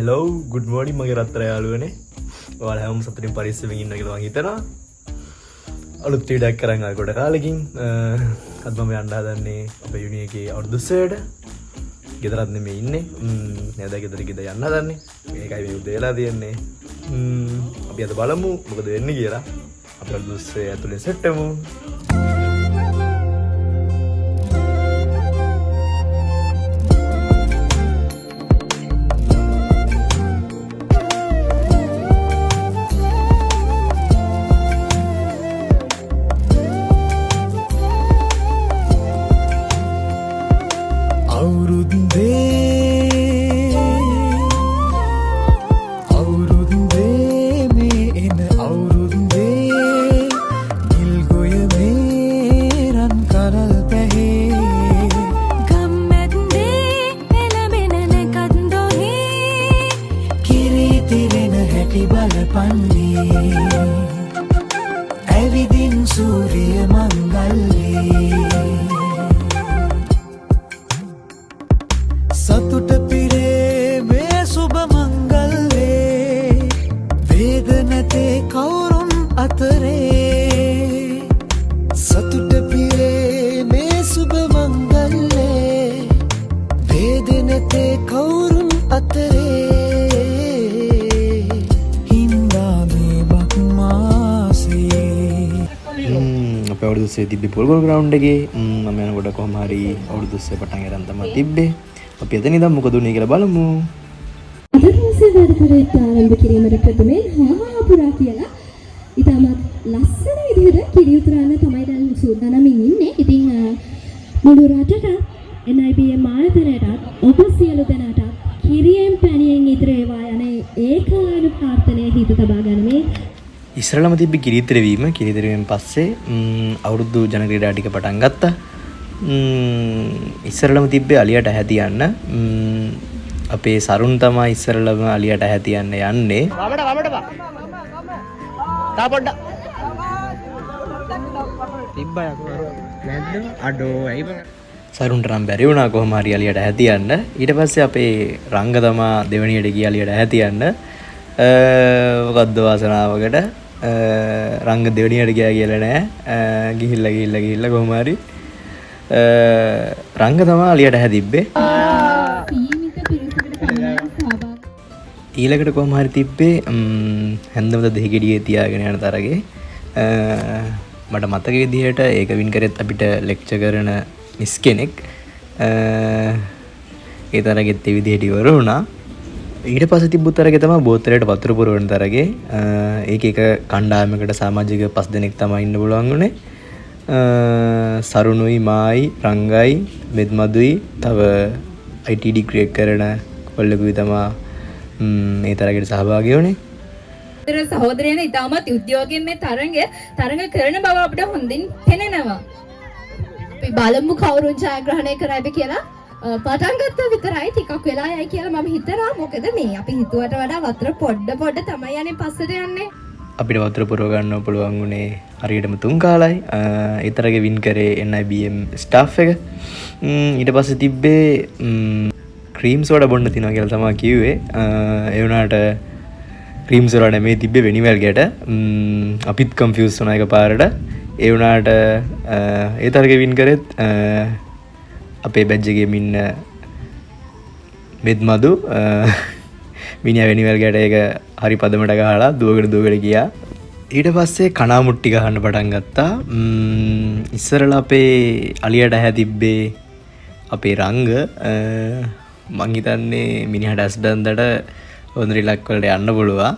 hello good morning මගේ රත්තරන් යාළුවනේ. ඔයාලා හැමෝම සතුටින් පරිස්සමෙන් ඉන්න කියලා මම හිතනවා. අලුත් වීඩියෝයක් කරන් ආව කොට කාලෙකින් අද මම යන්න හදන්නේ අපේ යුනි එකේ අවුරුදු 30ට. ගෙදරත් නෙමෙයි ඉන්නේ. නේද ගෙදර යන්න හදන්නේ. මේකයි මේ උදේ වෙලා තියෙන්නේ. අපි අද බලමු මොකද වෙන්නේ කියලා. අපි අවුරුදු 30 ඇතුලේ සෙට් වෙමු. අවුරුදු 30 තිබ්බේ පොල්ගොල් ග්‍රවුන්ඩ් එකේ මම යනකොට කොහොම හරි අවුරුදු 30 පටන් ගන්න තමයි තිබ්බේ. අපි එතන ඉඳන් මොකද උනේ කියලා බලමු. අද දවසේ වැඩකරේට ආරම්භ කිරීමට ප්‍රථමයෙන් හාහාපුරා කියලා ඉතාමත් ලස්සන විදිහට කිරි උතුරන්න තමයි දැන් සූදානම්ින් ඉන්නේ. ඉතින් මුළු රටට NIBM ආයතනයටත් ඔබ සියලු දෙනාට කිරියෙන් පැණියෙන් ඉදිරි වේවා යන ඒකානු ප්‍රාර්ථනාවේ හිත තබා ගනිමේ. ඉස්සරළම තිබ්බ කිරිතර වීම කිරිතර පස්සේ අවුරුදු ජන ක්‍රීඩා ටික පටන් ගත්තා. ඉස්සරළම තිබ්බේ අලියට ඇහැ තියන්න. අපේ සරුන් තමයි ඉස්සරළම අලියට ඇහැ තියන්න යන්නේ. තා පොඩ්ඩක්. තිබ්බා යකෝ නැද්ද? අඩෝ ඇයි බං. සරුන්ට නම් බැරි වුණා කොහොම හරි අලියට ඇහැ තියන්න. ඊට පස්සේ අපේ රංග තමා දෙවණියට ගිය අලියට ඇහැ තියන්න. මොකද්ද වාසනාවකට රංග දෙවණියට ගියා කියලා නෑ. ගිහිල්ලා කොහොම හරි රංග තමයි අලියට ඇහැ තිබ්බේ. ඊළඟට කොහොම හරි තිබ්බේ හැන්දමද දෙහිගෙඩියේ තියාගෙන යන තරගේ මට මතක විදිහට ඒක වින් කරෙත් අපිට ලෙක්චර් කරන මිස් කෙනෙක් ඒ තරගෙත් ඒ විදිහට ඉවර වුණා. ඊට පස්සේ තිබ්බ තරගේ තමයි බෝතලයට වතුර පුරවන තරගේ. ඒක එක කණ්ඩායමකට සමාජික 5 දෙනෙක් තමයි ඉන්න පුළුවන් උනේ. සරුණුයි මායි රංගයි මෙත්මදුයි තව IT ඩිග්‍රී කරන කොල්ලෙකුයි තමයි මේ තරගයට සහභාගී වුණේ. සහෝදරයන් ඉතාමත් උද්‍යෝගයෙන් මේ තරඟ කරන බව අපිට හොඳින් පෙනෙනවා. අපි බලමු කවුරුන් ජයග්‍රහණය කරයිද කියලා. පටන් ගත්තා විතරයි ටිකක් වෙලා යයි කියලා මම හිතනවා. මොකද මේ අපි හිතුවට වඩා වතුර පොඩ තමයි යන්නේ පස්සට යන්නේ. අපිට වතුර පුරව ගන්න පුළුවන් උනේ හරියටම 3 කාලයි. ඊතරගේ වින් කරේ NIBM ස්ටාෆ් එක. ඊට පස්සේ තිබ්බේ ක්‍රීම් සෝඩා බොන්න තියනවා කියලා තමයි කිව්වේ. ඒ වුණාට ක්‍රීම් සෝඩා නෙමෙයි තිබ්බේ වෙනිවැල් ගැට. අපිත් කන්ෆියුස් වුණා එකපාරට. ඒ වුණාට ඒ තරගේ වින් කරෙත් අපේ බැජ් එකේ ඉන්න මෙත්මදු මිනිහා වෙනිවැල් ගැට එක හරි පදමට ගහලා දුවගෙන ගියා. ඊට පස්සේ කණාමුට්ටි ගහන්න පටන් ගත්තා. ඉස්සරලා අපේ අලියට ඇහැ තිබ්බේ අපේ රංග. මං හිතන්නේ මිනිහට ඇස් බැන්දට හොඳ රිලැක්ස් වලට යන්න පුළුවන්.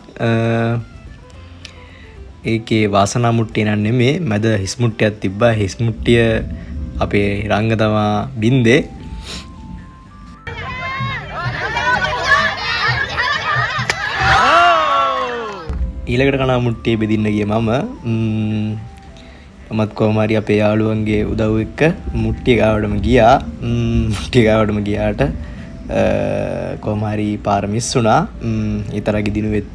ඒකේ වාසනා මුට්ටිය නන් නෙමේ මැද හිස් මුට්ටියක් තිබ්බා. හිස් මුට්ටිය අපේ රංග තමා බින්දේ. ඊළඟට කනා මුට්ටිය බෙදින්න ගිය මමත් කොහොම හරි අපේ යාළුවන්ගේ උදව් එක්ක මුට්ටිය ගාවටම ගියා. මුට්ටිය ගාවටම ගියාට කොහොම හරි පාර මිස් වුණා. ඒ තරගේ දිනුවෙත්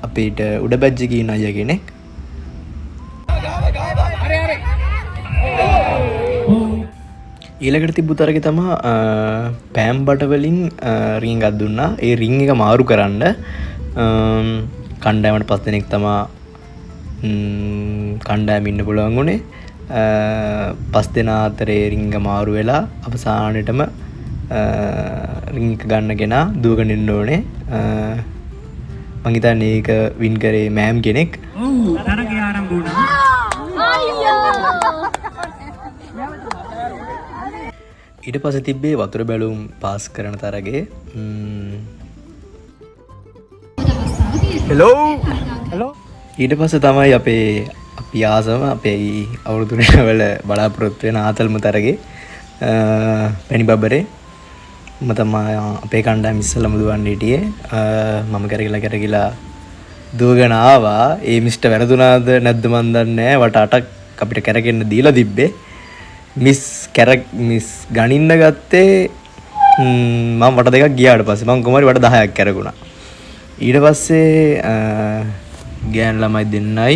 අපිට උඩ බැජ් එකේ ඉන්න අය කෙනෙක් ඊළඟට තිබ්බු තරගේ තමා පෑම් බටවලින් රිං එකක් දුන්නා. ඒ රිං එක මාරු කරන්න කණ්ඩායමට 5 දෙනෙක් තමා කණ්ඩායම ඉන්න පුළුවන් වුණේ. 5 දෙනා අතරේ රිංග මාරු වෙලා අවසානයේටම රිං එක ගන්න කෙනා දුවගෙන ඉන්න ඕනේ. මං හිතන්නේ ඒක වින් කරේ මෑම් කෙනෙක්. තරගය ආරම්භ වුණා. ඊට පස්සේ තිබ්බේ වතුර බැලුම් පාස් කරන තරගේ. හෙලෝ ඊට පස්සේ තමයි අපි ආසම අපේ අවුරුදු වල බලාපොරොත්තු වෙන ආතල්ම තරගේ පැණි බබරේ මම තමයි අපේ කණ්ඩායම ඉස්සෙල්ලම දුවන්න හිටියේ. මම කරගිලා දුවගෙන ආවා. ඒ මිස්ටර් වැරදුනාද නැද්ද මන් දන්නේ නැහැ. වට 8ක් අපිට කරගෙන දීලා තිබ්බේ. මිස් ගණින්න ගත්තේ මම වට දෙකක් ගියාට පස්සේ මම කොහමරි වට 10ක් කරගුණා. ඊට පස්සේ ගෑන් ළමයි දෙන්නයි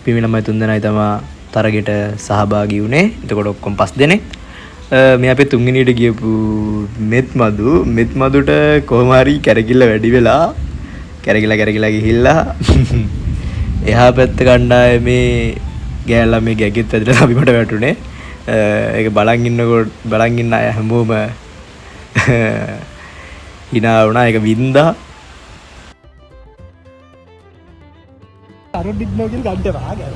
පිමි ළමයි 3 දෙනයි තමයි තරගෙට සහභාගී වුණේ. එතකොට ඔක්කොම 5 දෙනෙක්. මේ අපේ තුන්වෙනියට ගියපු මෙත් මදුට කොහොම හරි කැරකිල්ල වැඩි වෙලා කැරකිලා ගිහිල්ලා එහා පැත්ත කණ්ඩායමේ ගෑන් ළමයි ගැගෙත් වැදලා අපි මට වැටුනේ. ඒක බලන් ඉන්න අය හැමෝම hina වුණා. ඒක වින්දා.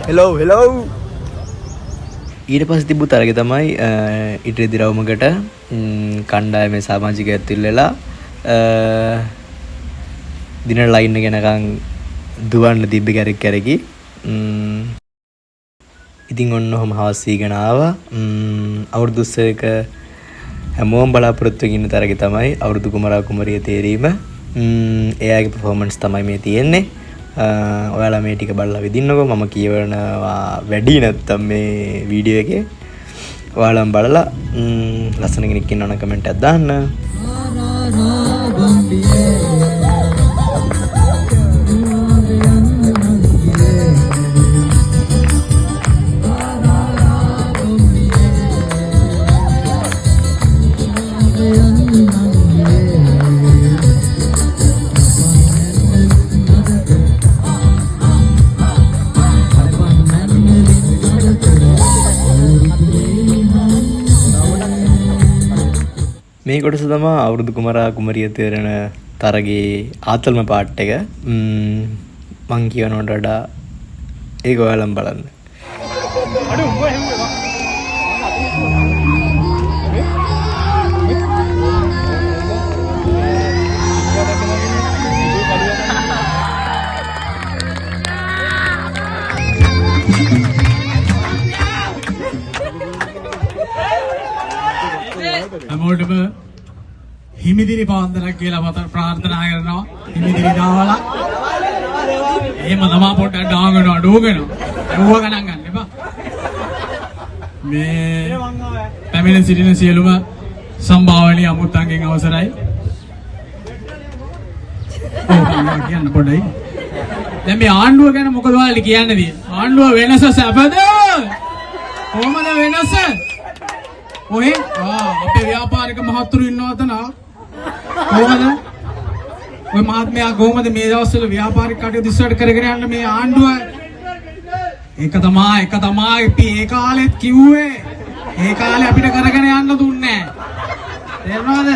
හෙලෝ ඊට පස්සේ තිබ්බු තරගේ තමයි ඉටිරි දිරවුමකට කණ්ඩායමේ සමාජිකයෝ ඇතුල්ලා දින ලයින් එක යනකම් දුවන්න තිබ්බ කැරකි. ඉතින් ඔන්න ඔහම හවස් වීගෙන ආවා. අවුරුදු 20ක හැමෝම බලාපොරොත්තු වෙන තරගේ තමයි අවුරුදු කුමරා කුමරිය තේරීම. එයාගේ performance තමයි මේ තියෙන්නේ. ඔයාලා මේ ටික බලලා විඳින්නකෝ. මම කියවනවා වැඩි නැත්තම් මේ වීඩියෝ එකේ. ඔයාලම බලලා ලස්සන කෙනෙක් ඉන්නවනම් කමෙන්ට් එකක් දාන්න. මේ කොටස තමයි අවුරුදු කුමරා කුමරිය තේරෙන තරගේ ආතල්ම පාට් එක. මං කියනවට වඩා ඒක ඔයාලම බලන්න. හැමෝටම හිමිදිරි පාන්දරක් කියලා මත ප්‍රාර්ථනා කරනවා. හිමිදිරි දාවලා එහෙම තමයි පොඩ්ඩක් දාගෙන අඩුවගෙන ඇහුව ගණන් ගන්න එපා. මේ පැමිණ සිටින සියලුම සම්භාවනීය අමුත්තන්ගෙන් අවසරයි. කියන්න පොඩ්ඩයි. දැන් මේ ආණ්ඩුව ගැන මොකද ඔයාලට කියන්න තියෙන්නේ? ආණ්ඩුව වෙනස සැපද? කොහමද වෙනස? ඔය අපේ ව්‍යාපාරික මහතුරු ඉන්නවද නා? කොහමද? ඔය මහත්මයා කොහමද මේ දවස්වල ව්‍යාපාරික කටයුතු ඉස්සරහට කරගෙන යන්න මේ ආණ්ඩුව? ඒක තමයි අපි ඒ කාලෙත් කිව්වේ. ඒ කාලේ අපිට කරගෙන යන්න දුන්නේ නැහැ. තේරුණාද?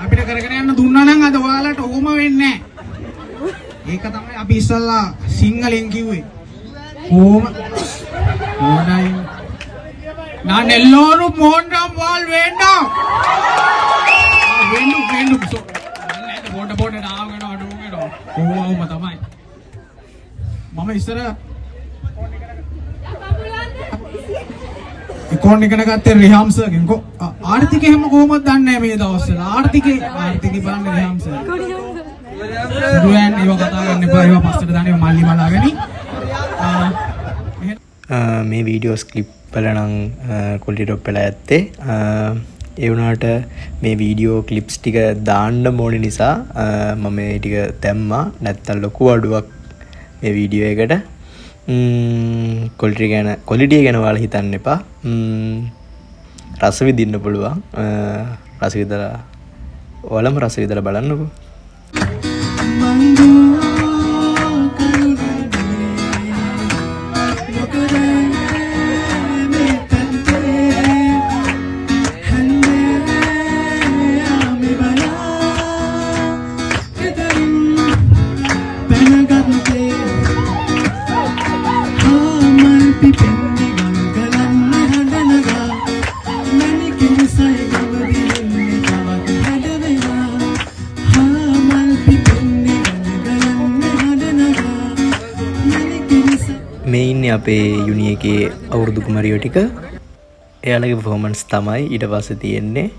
අපිට කරගෙන යන්න දුන්නා නම් අද ඔයාලට ඕම වෙන්නේ නැහැ. ඒක තමයි අපි ඉස්සල්ලා සිංහලෙන් කිව්වේ. ඕම ඕනයි நான் எல்லோரும் மூன்றாம் வாழ் வேண்டாம் வேண்டும் போட்ட டாங்கடோ அடுங்கடோ ஓම තමයි මම ඉස්සර ඉකෝන් ඉගෙන ගත්තේ රිහාම් සර්ගෙන් ආර්ථිකය හැම කොහොමද දන්නේ මේ දවස්වල ආර්ථිකය බලන්න රිහාම් සර් දුවන් ඒව කතා කරන්න එපා ඒව පස්සට දාන්න මල්ලි මලාගෙන මේ වීඩියෝස් ක්ලිප් බලනම් කොලිටි ටොප් වෙලා ඇත්තේ. ඒ වුණාට මේ වීඩියෝ ක්ලිප්ස් ටික දාන්න ඕනේ නිසා මම මේ ටික දැම්මා. නැත්තම් ලොකු අඩුවක් මේ වීඩියෝ එකට. කොලිටි ගැන ඔයාලා හිතන්න එපා. රස විඳින්න පුළුවන්. රස විඳලා ඔයාලම රස විඳලා බලන්නකෝ. මේ ඉන්නේ අපේ යුනි එකේ අවුරුදු කුමරියෝ ටික. එයාලගේ පර්ෆෝමන්ස් තමයි ඊට පස්සේ තියෙන්නේ.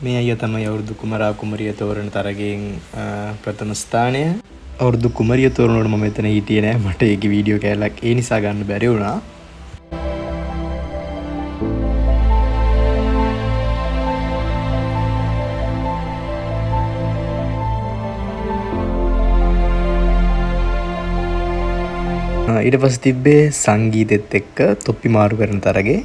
මේ අය තමයි අවුරුදු කුමරා කුමරිය තෝරන තරගයෙන් ප්‍රථම ස්ථානය. අවුරුදු කුමරිය තෝරනකොට මම එතන හිටියේ නෑ. මට ඒකේ වීඩියෝ කැලක් ඒ නිසා ගන්න බැරි වුණා. ඊට පස්සේ තිබ්බේ සංගීතෙත් එක්ක තොප්පි මාරු කරන තරගේ.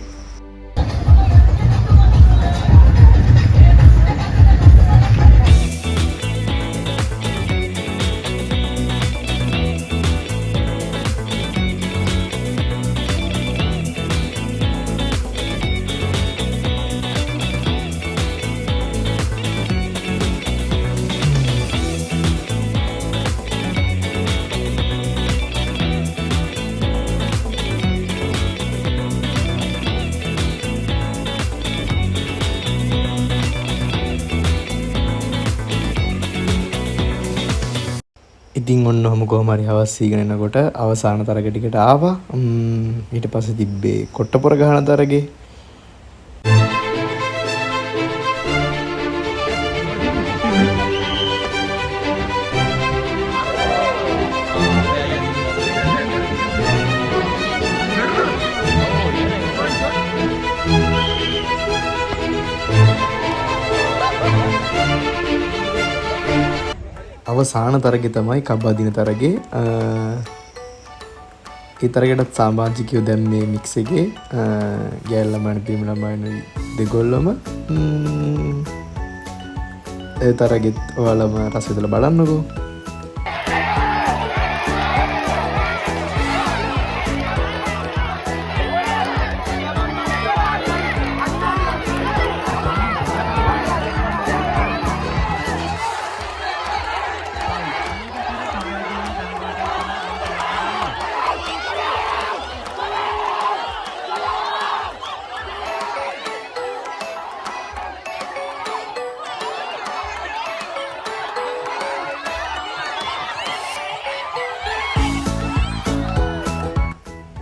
ඉතින් ඔන්න ඔහම කොහොම හරි හවස් සීගෙන එනකොට අවසාන තරග ටිකට ආවා. ඊට පස්සේ තිබ්බේ කොට්ටපොර ගහන තරගේ. අවසාන තරගේ තමයි කබ්බදින තරගේ. ඒ තරගයටත් සමාජිකයෝ දැන් මේ මික්ස් එකේ ගෑල් ළමයින් පිරිමි ළමයින් දෙගොල්ලම ඒ තරගෙත් ඔයාලම රස විඳලා බලන්නකෝ.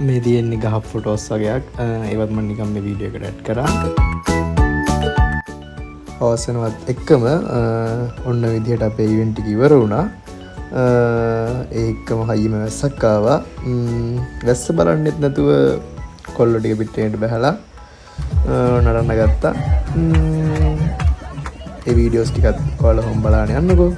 මේ තියෙන්නේ ගහ ෆොටෝස් වගේක්. ඒවත් මම නිකන් මේ වීඩියෝ එකට ඇඩ් කරා. අවසනවත් එක්කම ඔන්න විදිහට අපේ ඉවෙන්ට් එක ඉවර වුණා. ඒකම හයියම වැස්සක් ආවා. වැස්ස බලන්නෙත් නැතුව කොල්ලෝ ටික පිටේට බහලා නඩන්න ගත්තා. ඒ වීඩියෝස් ටිකත් ඔයාලා හොම් බලන්න යන්නකෝ.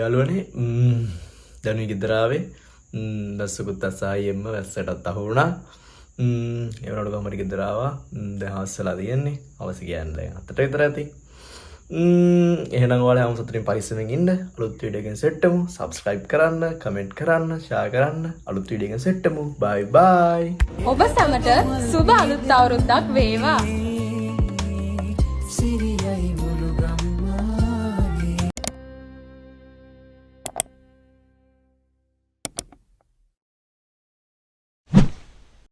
යාළුවනේ දැනුයි ගෙදරාවේ දස්සකුත් අසායෙන්ම වැස්සටත් අහුුණා එවනට ගමට ගෙදරාවා දැන් හවස්සලා තියෙන්නේ අවස කියන්න අතට විතර ඇති එහෙනම් ඔයාලා හැම සතුටින් පරිස්සමෙන් ඉන්න අලුත් වීඩියෝ එකකින් සෙට්ටමු සබ්ස්ක්‍රයිබ් කරන්න කමෙන්ට් කරන්න ෂෙයා කරන්න අලුත් වීඩියෝ එකකින් සෙට්ටමු බයි බයි ඔබ සැමට සුබ අලුත් අවුරුද්දක් වේවා සිරියයි මුළු ගම